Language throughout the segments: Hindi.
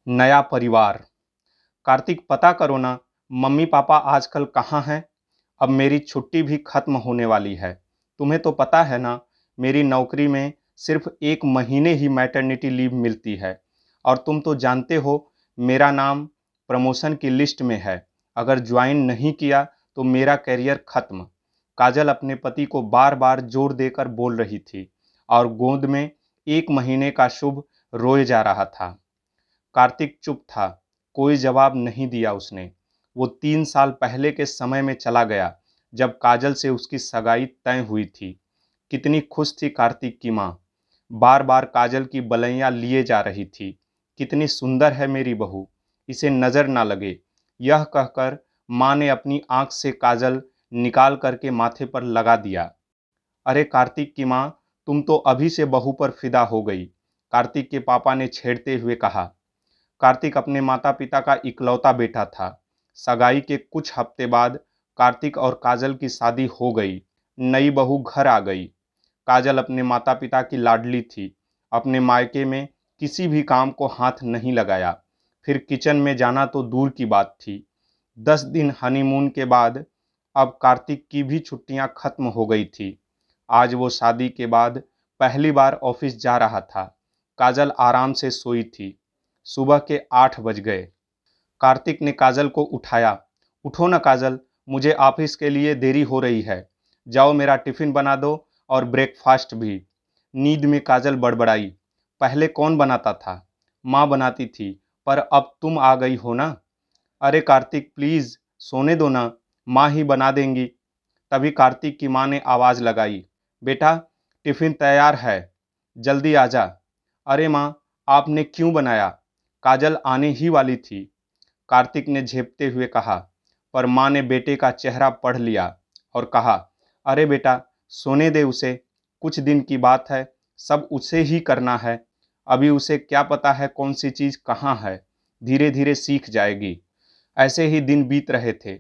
नया परिवार। कार्तिक, पता करो ना, मम्मी पापा आजकल कहाँ हैं। अब मेरी छुट्टी भी खत्म होने वाली है। तुम्हें तो पता है ना, मेरी नौकरी में सिर्फ 1 महीने ही मैटरनिटी लीव मिलती है। और तुम तो जानते हो, मेरा नाम प्रमोशन की लिस्ट में है। अगर ज्वाइन नहीं किया तो मेरा करियर खत्म। काजल अपने पति को बार बार जोर देकर बोल रही थी और गोद में 1 महीने का शुभ रोए जा रहा था। कार्तिक चुप था। कोई जवाब नहीं दिया उसने। वो 3 साल पहले के समय में चला गया, जब काजल से उसकी सगाई तय हुई थी। कितनी खुश थी कार्तिक की माँ। बार बार काजल की बलैया लिए जा रही थी। कितनी सुंदर है मेरी बहू, इसे नजर ना लगे। यह कहकर माँ ने अपनी आंख से काजल निकाल करके माथे पर लगा दिया। अरे कार्तिक की माँ, तुम तो अभी से बहू पर फिदा हो गई, कार्तिक के पापा ने छेड़ते हुए कहा। कार्तिक अपने माता पिता का इकलौता बेटा था। सगाई के कुछ हफ्ते बाद कार्तिक और काजल की शादी हो गई। नई बहू घर आ गई। काजल अपने माता पिता की लाडली थी। अपने मायके में किसी भी काम को हाथ नहीं लगाया। फिर किचन में जाना तो दूर की बात थी। 10 दिन हनीमून के बाद अब कार्तिक की भी छुट्टियां खत्म हो गई थी। आज वो शादी के बाद पहली बार ऑफिस जा रहा था। काजल आराम से सोई थी। सुबह के 8 बज गए। कार्तिक ने काजल को उठाया। उठो ना काजल, मुझे ऑफिस के लिए देरी हो रही है। जाओ मेरा टिफिन बना दो और ब्रेकफास्ट भी। नींद में काजल बड़बड़ाई। पहले कौन बनाता था? माँ बनाती थी, पर अब तुम आ गई हो ना। अरे कार्तिक प्लीज सोने दो ना, माँ ही बना देंगी। तभी कार्तिक की माँ ने आवाज लगाई, बेटा टिफिन तैयार है, जल्दी आ जा। अरे माँ, आपने क्यों बनाया? काजल आने ही वाली थी, कार्तिक ने झेपते हुए कहा। पर माँ ने बेटे का चेहरा पढ़ लिया और कहा, अरे बेटा सोने दे उसे, कुछ दिन की बात है, सब उसे ही करना है। अभी उसे क्या पता है कौन सी चीज कहाँ है, धीरे धीरे सीख जाएगी। ऐसे ही दिन बीत रहे थे।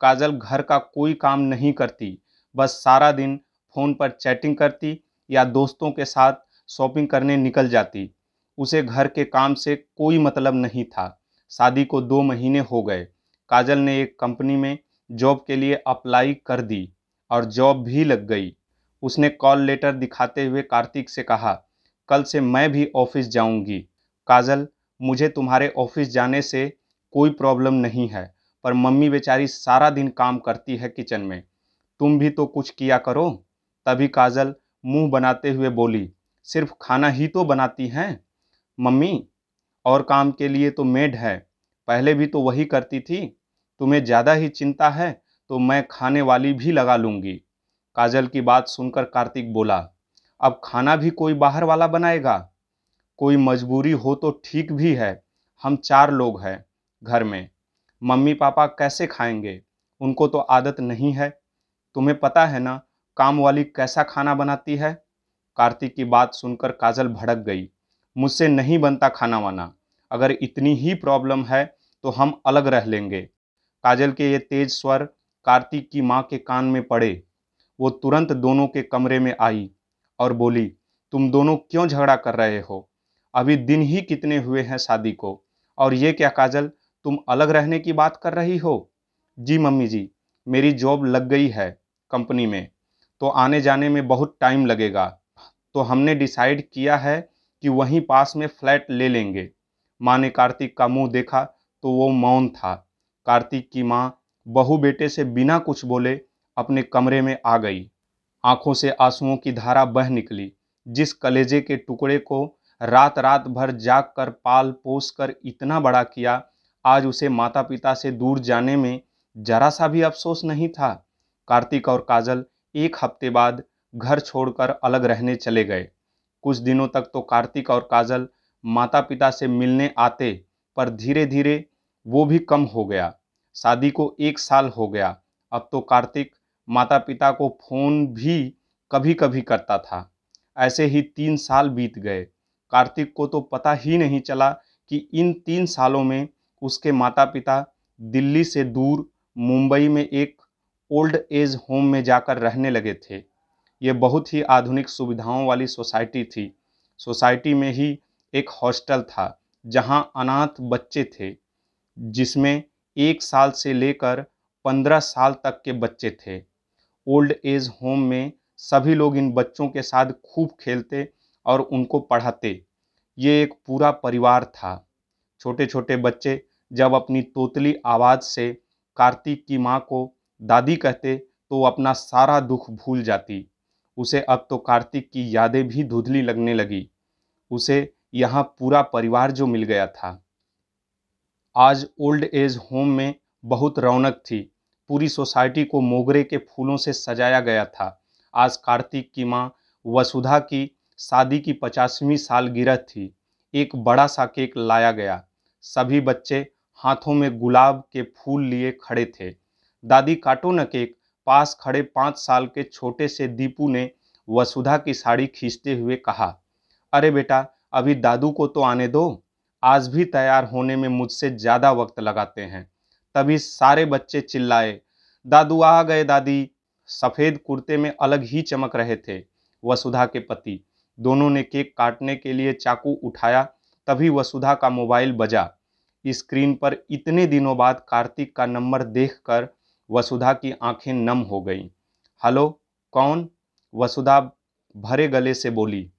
काजल घर का कोई काम नहीं करती, बस सारा दिन फोन पर चैटिंग करती या दोस्तों के साथ शॉपिंग करने निकल जाती। उसे घर के काम से कोई मतलब नहीं था। शादी को 2 महीने हो गए। काजल ने एक कंपनी में जॉब के लिए अप्लाई कर दी और जॉब भी लग गई। उसने कॉल लेटर दिखाते हुए कार्तिक से कहा, कल से मैं भी ऑफिस जाऊंगी। काजल, मुझे तुम्हारे ऑफिस जाने से कोई प्रॉब्लम नहीं है, पर मम्मी बेचारी सारा दिन काम करती है किचन में, तुम भी तो कुछ किया करो। तभी काजल मुंह बनाते हुए बोली, सिर्फ खाना ही तो बनाती हैं मम्मी, और काम के लिए तो मेड है, पहले भी तो वही करती थी। तुम्हें ज़्यादा ही चिंता है तो मैं खाने वाली भी लगा लूंगी। काजल की बात सुनकर कार्तिक बोला, अब खाना भी कोई बाहर वाला बनाएगा? कोई मजबूरी हो तो ठीक भी है, हम 4 लोग हैं घर में, मम्मी पापा कैसे खाएंगे? उनको तो आदत नहीं है। तुम्हें पता है ना काम वाली कैसा खाना बनाती है। कार्तिक की बात सुनकर काजल भड़क गई। मुझसे नहीं बनता खाना वाना, अगर इतनी ही प्रॉब्लम है तो हम अलग रह लेंगे। काजल के ये तेज स्वर कार्तिक की माँ के कान में पड़े। वो तुरंत दोनों के कमरे में आई और बोली, तुम दोनों क्यों झगड़ा कर रहे हो? अभी दिन ही कितने हुए हैं शादी को, और ये क्या काजल, तुम अलग रहने की बात कर रही हो? जी मम्मी जी, मेरी जॉब लग गई है कंपनी में, तो आने जाने में बहुत टाइम लगेगा, तो हमने डिसाइड किया है कि वहीं पास में फ्लैट ले लेंगे। माँ ने कार्तिक का मुंह देखा तो वो मौन था। कार्तिक की माँ बहू बेटे से बिना कुछ बोले अपने कमरे में आ गई। आंखों से आंसुओं की धारा बह निकली। जिस कलेजे के टुकड़े को रात रात भर जाग कर पाल पोस कर इतना बड़ा किया, आज उसे माता पिता से दूर जाने में जरा सा भी अफसोस नहीं था। कार्तिक और काजल 1 हफ्ते बाद घर छोड़कर अलग रहने चले गए। कुछ दिनों तक तो कार्तिक और काजल माता पिता से मिलने आते, पर धीरे धीरे वो भी कम हो गया। शादी को 1 साल हो गया। अब तो कार्तिक माता पिता को फोन भी कभी कभी करता था। ऐसे ही 3 साल बीत गए। कार्तिक को तो पता ही नहीं चला कि इन 3 सालों में उसके माता पिता दिल्ली से दूर मुंबई में एक ओल्ड एज होम में जाकर रहने लगे थे। ये बहुत ही आधुनिक सुविधाओं वाली सोसाइटी थी। सोसाइटी में ही एक हॉस्टल था, जहां अनाथ बच्चे थे, जिसमें 1 साल से लेकर 15 साल तक के बच्चे थे। ओल्ड एज होम में सभी लोग इन बच्चों के साथ खूब खेलते और उनको पढ़ाते। ये एक पूरा परिवार था। छोटे छोटे बच्चे जब अपनी तोतली आवाज़ से कार्तिक की माँ को दादी कहते तो वो अपना सारा दुख भूल जाती। उसे अब तो कार्तिक की यादें भी धुंधली लगने लगी। उसे यहाँ पूरा परिवार जो मिल गया था। आज ओल्ड एज होम में बहुत रौनक थी। पूरी सोसाइटी को मोगरे के फूलों से सजाया गया था। आज कार्तिक की माँ वसुधा की शादी की 50वीं सालगिरह थी। एक बड़ा सा केक लाया गया। सभी बच्चे हाथों में गुलाब के फूल लिए खड़े थे। दादी काटो न केक। पास खड़े 5 साल के छोटे से दीपू ने वसुधा की साड़ी खींचते हुए कहा। अरे बेटा, अभी दादू को तो आने दो। आज भी तैयार होने में मुझसे ज्यादा वक्त लगाते हैं। तभी सारे बच्चे चिल्लाए, दादू आ गए दादी। सफेद कुर्ते में अलग ही चमक रहे थे वसुधा के पति। दोनों ने केक काटने के लिए चाकू उठाया। तभी वसुधा का मोबाइल बजा। स्क्रीन पर इतने दिनों बाद कार्तिक का नंबर देखकर वसुधा की आंखें नम हो गईं। हेलो, कौन? वसुधा भरे गले से बोली।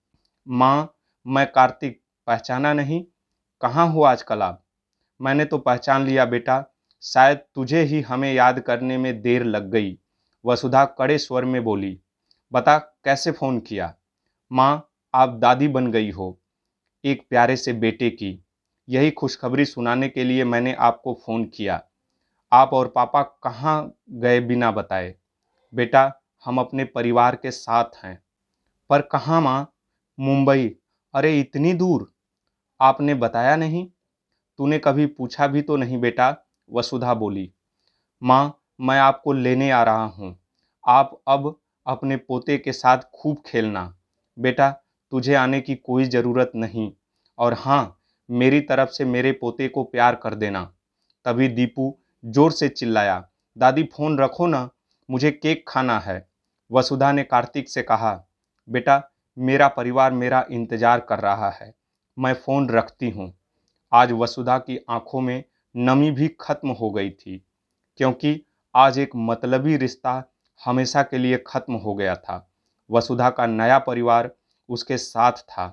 माँ, मैं कार्तिक, पहचाना नहीं? कहाँ हो आजकल आप? मैंने तो पहचान लिया बेटा, शायद तुझे ही हमें याद करने में देर लग गई। वसुधा कड़े स्वर में बोली। बता, कैसे फोन किया? माँ, आप दादी बन गई हो, एक प्यारे से बेटे की। यही खुशखबरी सुनाने के लिए मैंने आपको फोन किया। आप और पापा कहाँ गए बिना बताए? बेटा, हम अपने परिवार के साथ हैं। पर कहाँ माँ? मुंबई। अरे इतनी दूर? आपने बताया नहीं? तूने कभी पूछा भी तो नहीं बेटा, वसुधा बोली। माँ, मैं आपको लेने आ रहा हूँ। आप अब अपने पोते के साथ खूब खेलना। बेटा, तुझे आने की कोई ज़रूरत नहीं। और हाँ, मेरी तरफ से मेरे पोते को प्यार कर देना। तभी दीपू जोर से चिल्लाया, दादी फ़ोन रखो ना, मुझे केक खाना है। वसुधा ने कार्तिक से कहा, बेटा, मेरा परिवार मेरा इंतज़ार कर रहा है, मैं फ़ोन रखती हूँ। आज वसुधा की आंखों में नमी भी खत्म हो गई थी, क्योंकि आज एक मतलबी रिश्ता हमेशा के लिए खत्म हो गया था। वसुधा का नया परिवार उसके साथ था।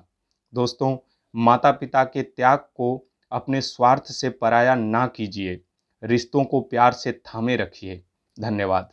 दोस्तों, माता पिता के त्याग को अपने स्वार्थ से पराया ना कीजिए। रिश्तों को प्यार से थामे रखिए। धन्यवाद।